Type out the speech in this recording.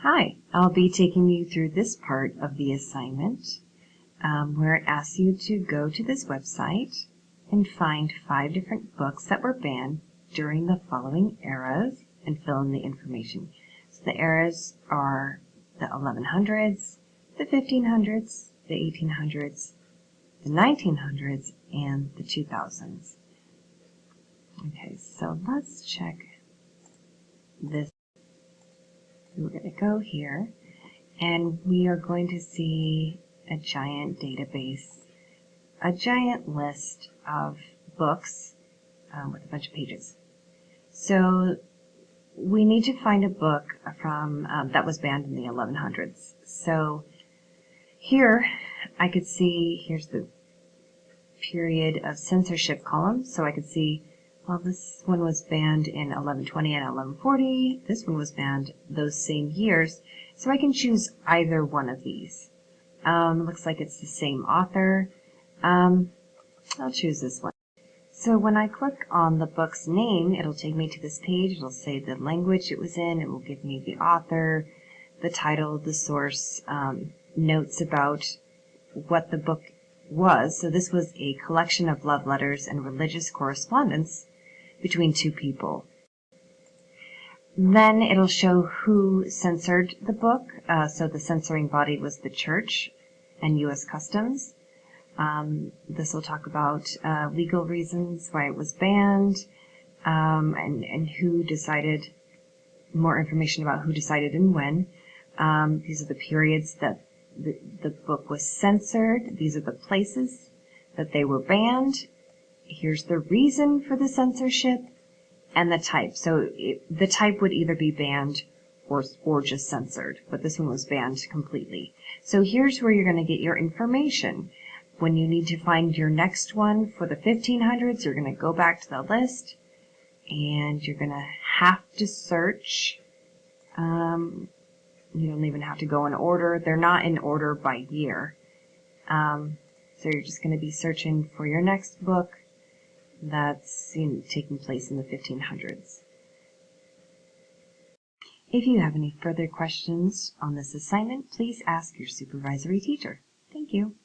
Hi, I'll be taking you through this part of the assignment where it asks you to go to this website and find 5 different books that were banned during the following eras and fill in the information. So the eras are the 1100s, the 1500s, the 1800s, the 1900s, and the 2000s. Okay, so let's check this. We're going to go here, and we are going to see a giant database, a giant list of books with a bunch of pages. So we need to find a book from that was banned in the 1100s. So here I could see, here's the period of censorship column, so I could see, well, this one was banned in 1120 and 1140. This one was banned those same years. So I can choose either one of these. Looks like it's the same author. I'll choose this one. So when I click on the book's name, it'll take me to this page. It'll say the language it was in. It will give me the author, the title, the source, notes about what the book was. So this was a collection of love letters and religious correspondence between 2 people. Then it'll show who censored the book. So the censoring body was the church and U.S. Customs. This will talk about legal reasons why it was banned, and who decided, more information about who decided and when. These are the periods that the book was censored. These are the places that they were banned. Here's the reason for the censorship and the type. So the type would either be banned or just censored, but this one was banned completely. So here's where you're going to get your information. When you need to find your next one for the 1500s, you're going to go back to the list and you're going to have to search. You don't even have to go in order. They're not in order by year. So you're just going to be searching for your next book that's taking place in the 1500s. If you have any further questions on this assignment, please ask your supervisory teacher. Thank you.